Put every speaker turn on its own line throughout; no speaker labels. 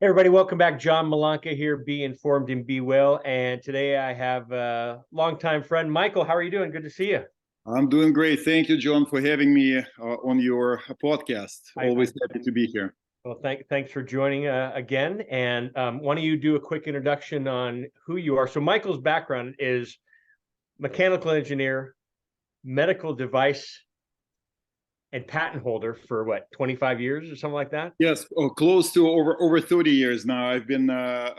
Hey everybody, welcome back. John Malanka here, Be Informed and Be Well. And today I have a longtime friend, Michael. How are you doing? Good to see you.
I'm doing great. Thank you, John, for having me on your podcast.
I
Always happy to be here.
well, thanks for joining again. And why don't you do a quick introduction on who you are? So Michael's background is mechanical engineer, medical device, and patent holder for what, 25 years or something like that?
Yes, close to over 30 years now. I've been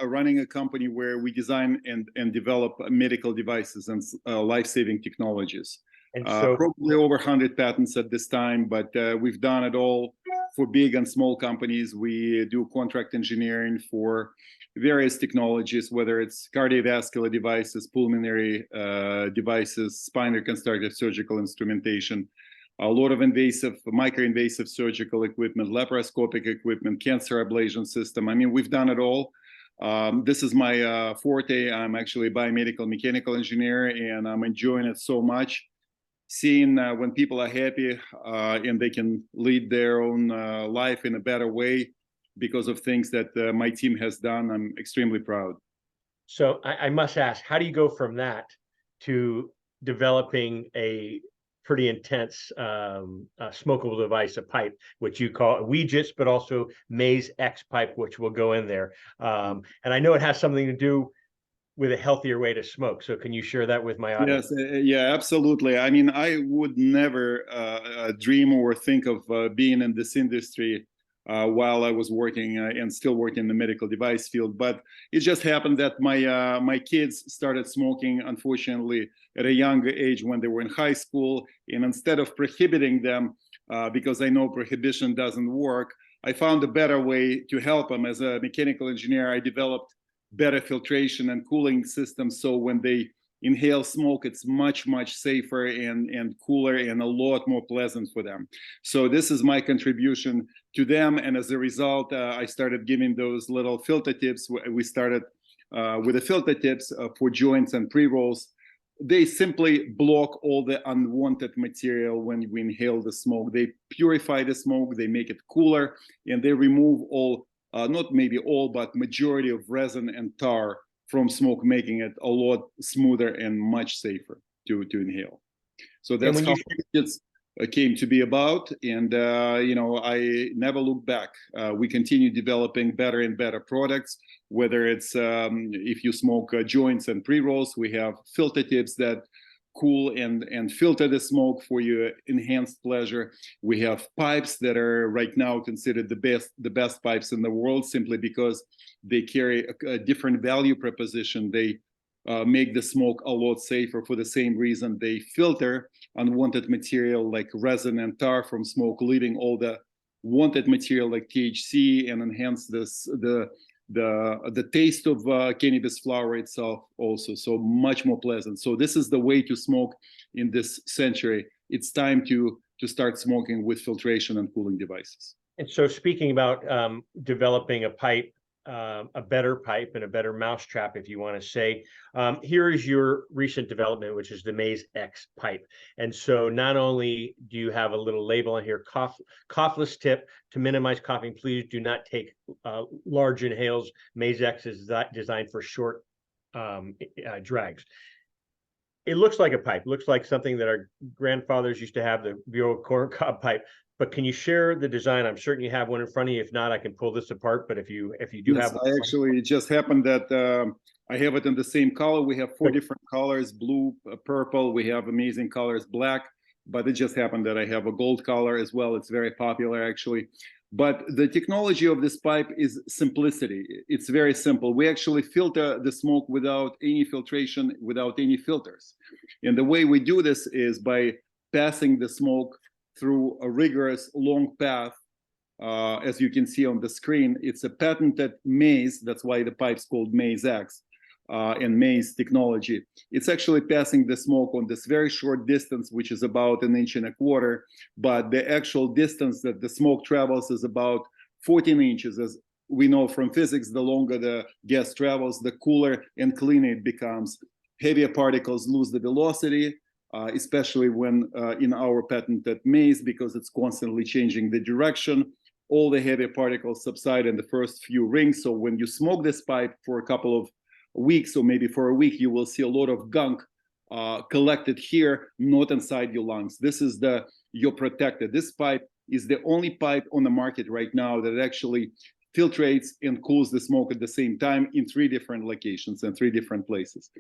running a company where we design and develop medical devices and life-saving technologies.
And so,
Probably over 100 patents at this time, but we've done it all for big and small companies. We do contract engineering for various technologies, whether it's cardiovascular devices, pulmonary devices, spine reconstructive surgical instrumentation, a lot of invasive, micro-invasive surgical equipment, laparoscopic equipment, cancer ablation system. I mean, we've done it all. This is my forte. I'm actually a biomedical mechanical engineer, and I'm enjoying it so much. Seeing when people are happy and they can lead their own life in a better way because of things that my team has done, I'm extremely proud.
so I must ask, how do you go from that to developing a pretty intense smokable device, a pipe, which you call Weedgets, but also Maze-X pipe, which will go in there. And I know it has something to do with a healthier way to smoke. So can you share that with my audience?
Yes, yeah, absolutely. I mean, I would never dream or think of being in this industry while I was working and still working in the medical device field. But it just happened that my kids started smoking, unfortunately, at a younger age when they were in high school. And instead of prohibiting them, because I know prohibition doesn't work, I found a better way to help them. As a mechanical engineer, I developed better filtration and cooling systems, so when they inhale smoke, it's much safer and cooler and a lot more pleasant for them. So this is my contribution to them, and as a result, I started giving those little filter tips. We started with the filter tips for joints and pre-rolls. They simply block all the unwanted material when we inhale the smoke. They purify the smoke, they make it cooler, and they remove all, not maybe all, but majority of resin and tar from smoke, making it a lot smoother and much safer to inhale. So that's how it came to be about. And, I never look back. We continue developing better and better products, whether it's if you smoke joints and pre-rolls, we have filter tips that cool and filter the smoke for your enhanced pleasure. We have pipes that are right now considered the best pipes in the world, simply because they carry a different value proposition. They make the smoke a lot safer for the same reason. They filter unwanted material like resin and tar from smoke, leaving all the wanted material like THC, and enhance the taste of cannabis flower itself also, so much more pleasant. So this is the way to smoke in this century. It's time to start smoking with filtration and cooling devices.
And so speaking about developing a pipe, a better pipe and a better mousetrap, if you want to say, here is your recent development, which is the Maze-X pipe. And so not only do you have a little label on here, coughless tip to minimize coughing, please do not take large inhales. Maze-X is designed for short drags. It looks like a pipe, looks like something that our grandfathers used to have, the old corncob pipe. But can you share the design? I'm certain you have one in front of you. If not, I can pull this apart. But if you do
yes,
have one,
I actually, it just happened that I have it in the same color. We have four different colors: blue, purple. We have amazing colors, black. But it just happened that I have a gold color as well. It's very popular, actually. But the technology of this pipe is simplicity. It's very simple. We actually filter the smoke without any filtration, without any filters. And the way we do this is by passing the smoke through a rigorous long path. As you can see on the screen, it's a patented maze. That's why the pipe's called Maze-X and maze technology. It's actually passing the smoke on this very short distance, which is about 1.25 inches. But the actual distance that the smoke travels is about 14 inches. As we know from physics, the longer the gas travels, the cooler and cleaner it becomes. Heavier particles lose the velocity, especially when in our patented maze, because it's constantly changing the direction. all the heavy particles subside in the first few rings. So when you smoke this pipe for a couple of weeks or maybe for a week, you will see a lot of gunk collected here, not inside your lungs. This is you're protected. This pipe is the only pipe on the market right now that actually filtrates and cools the smoke at the same time in 3 different locations and 3 different places.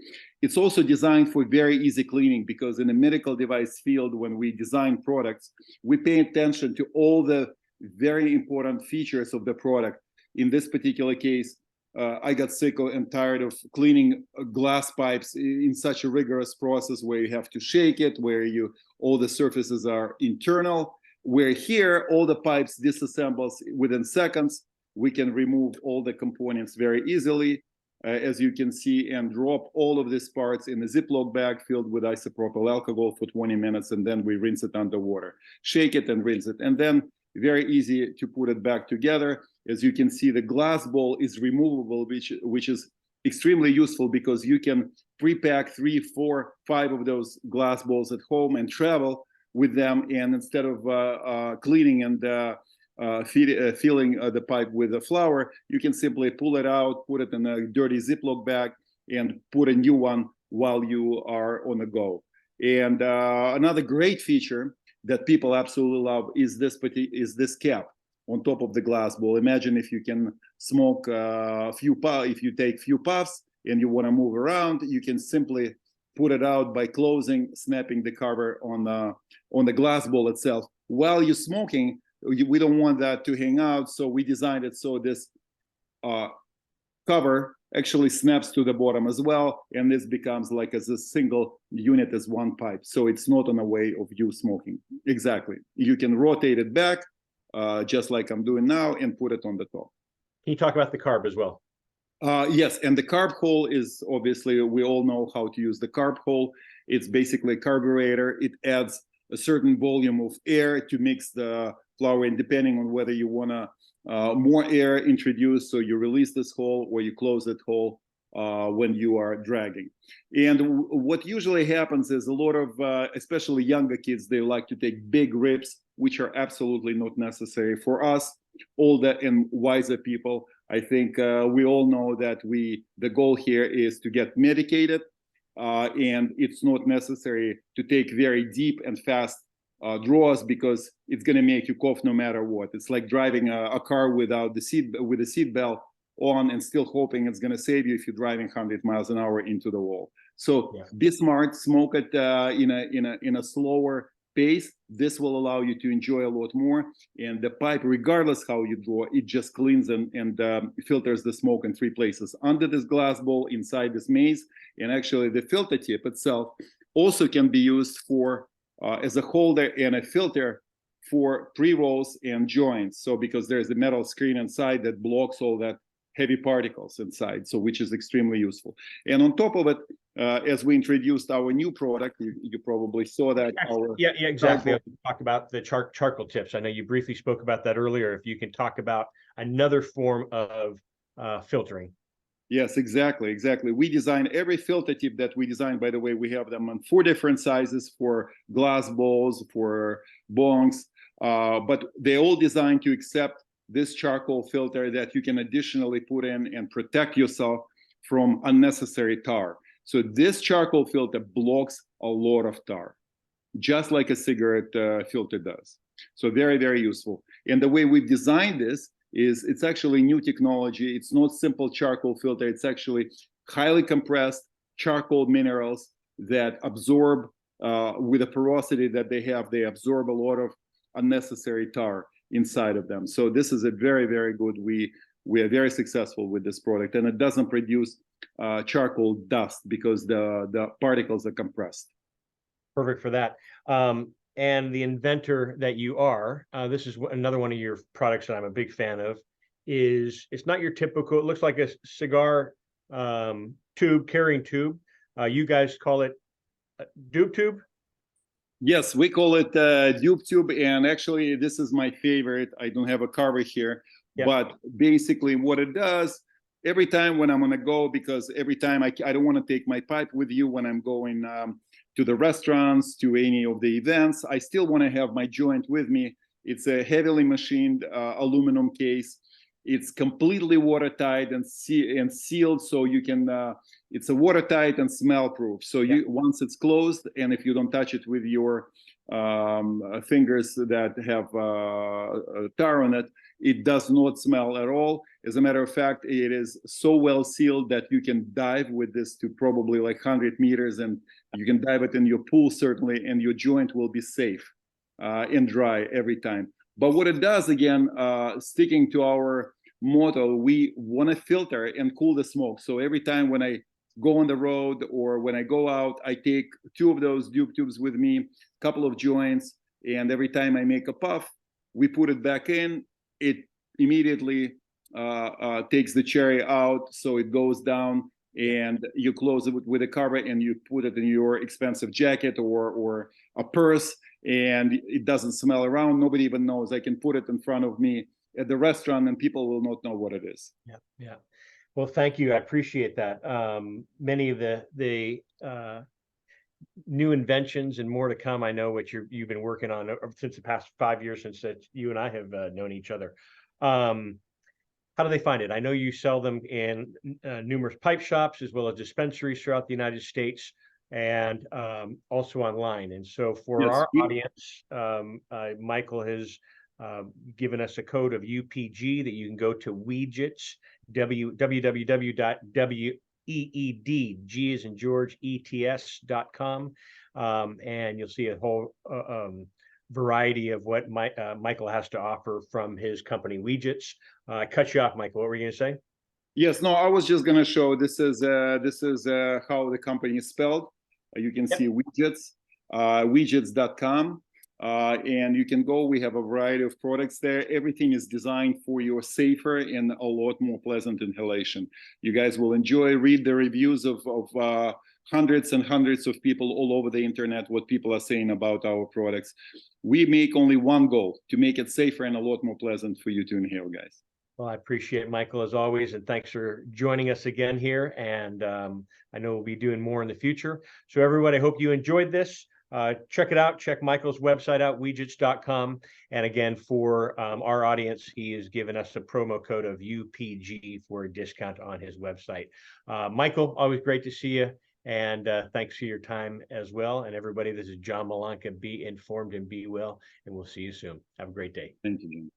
It's also designed for very easy cleaning, because in the medical device field, when we design products, we pay attention to all the very important features of the product. In this particular case, I got sick and tired of cleaning glass pipes in such a rigorous process where you have to shake it, where all the surfaces are internal, where here all the pipes disassembles within seconds. We can remove all the components very easily, as you can see, and drop all of these parts in a Ziploc bag filled with isopropyl alcohol for 20 minutes, and then we rinse it underwater. Shake it and rinse it, and then very easy to put it back together. As you can see, the glass bowl is removable, which is extremely useful, because you can pre-pack 3, 4, 5 of those glass bowls at home and travel with them, and instead of cleaning and filling the pipe with the flour, you can simply pull it out, put it in a dirty Ziploc bag, and put a new one while you are on the go. And another great feature that people absolutely love is this cap on top of the glass bowl. Imagine if you can smoke if you take few puffs and you want to move around, you can simply put it out by snapping the cover on the glass bowl itself. While you're smoking, we don't want that to hang out, so we designed it so this cover actually snaps to the bottom as well, and this becomes like as a single unit, as one pipe, so it's not in a way of you smoking. Exactly. You can rotate it back, just like I'm doing now, and put it on the top.
Can you talk about the carb as well?
Yes, and the carb hole is, obviously, we all know how to use the carb hole. It's basically a carburetor. It adds a certain volume of air to mix the flour, and depending on whether you want to more air introduced, so you release this hole or you close that hole when you are dragging. And what usually happens is a lot of, especially younger kids, they like to take big rips, which are absolutely not necessary. For us, older and wiser people, I think we all know that the goal here is to get medicated, and it's not necessary to take very deep and fast draws, because it's going to make you cough no matter what. It's like driving a car without the seat belt on and still hoping it's going to save you if you're driving 100 miles an hour into the wall. So yeah, be smart, smoke it in a slower pace. This will allow you to enjoy a lot more. And the pipe, regardless how you draw, it just cleans and filters the smoke in 3 places: under this glass bowl, inside this maze, and actually the filter tip itself also can be used for as a holder and a filter for pre-rolls and joints. So because there's a metal screen inside that blocks all that heavy particles inside, so which is extremely useful. And on top of it, as we introduced our new product, you probably saw that.
Yeah, exactly. Talk about the charcoal tips. I know you briefly spoke about that earlier. If you can talk about another form of filtering.
Yes, exactly. We design every filter tip that we design. By the way, we have them on 4 different sizes for glass bowls, for bongs, but they all designed to accept this charcoal filter that you can additionally put in and protect yourself from unnecessary tar. So this charcoal filter blocks a lot of tar, just like a cigarette filter does. So very, very useful. And the way we've designed this is it's actually new technology. It's not simple charcoal filter. It's actually highly compressed charcoal minerals that absorb, with the porosity that they have, they absorb a lot of unnecessary tar inside of them. So this is a very, very good. We are very successful with this product, and it doesn't produce charcoal dust because the particles are compressed.
Perfect for that. And the inventor that you are, this is another one of your products that I'm a big fan of. It's not your typical, it looks like a cigar carrying tube. You guys call it a doob tube?
Yes, we call it doob tube, and actually this is my favorite. I don't have a cover here, but basically what it does, every time when I'm on a go, because every time I don't want to take my pipe with you when I'm going to the restaurants, to any of the events, I still want to have my joint with me It's a heavily machined aluminum case. It's completely watertight and sealed, so you can. It's a watertight and smell-proof. So you once it's closed, and if you don't touch it with your fingers that have tar on it, it does not smell at all. As a matter of fact, it is so well sealed that you can dive with this to probably like 100 meters, and you can dive it in your pool certainly, and your joint will be safe and dry every time. But what it does, again, sticking to our motto, we want to filter and cool the smoke. So every time when I go on the road or when I go out, I take 2 of those Duke tubes with me, a couple of joints, and every time I make a puff, we put it back in. It immediately takes the cherry out, so it goes down, and you close it with a cover, and you put it in your expensive jacket or a purse, and it doesn't smell around. Nobody even knows. I can put it in front of me at the restaurant, and people will not know what it is.
Yeah. Well, thank you. I appreciate that. Many of the new inventions and more to come, I know, which you've been working on since the past 5 years since that you and I have known each other. How do they find it? I know you sell them in numerous pipe shops as well as dispensaries throughout the United States, and also online. And so for our audience, Michael has given us a code of UPG that you can go to Weedgets, www.weed, G as in George, ETS.com, and you'll see a whole variety of what Michael has to offer from his company Weedgets. Cut you off, Michael. What were you going to say?
Yes, no, I was just going to show this is how the company is spelled. You can see Weedgets, weedgets.com. And you can go. We have a variety of products there. Everything is designed for your safer and a lot more pleasant inhalation. You guys will enjoy. Read the reviews of hundreds and hundreds of people all over the internet, what people are saying about our products. We make only one goal: to make it safer and a lot more pleasant for you to inhale, guys.
Well, I appreciate it, Michael, as always, and thanks for joining us again here. And I know we'll be doing more in the future. So everyone, I hope you enjoyed this. Check it out. Check Michael's website out, weedgets.com. And again, for our audience, he has given us a promo code of UPG for a discount on his website. Michael, always great to see you. And thanks for your time as well. And everybody, this is John Malanka. Be informed and be well. And we'll see you soon. Have a great day.
Thank you, Jim.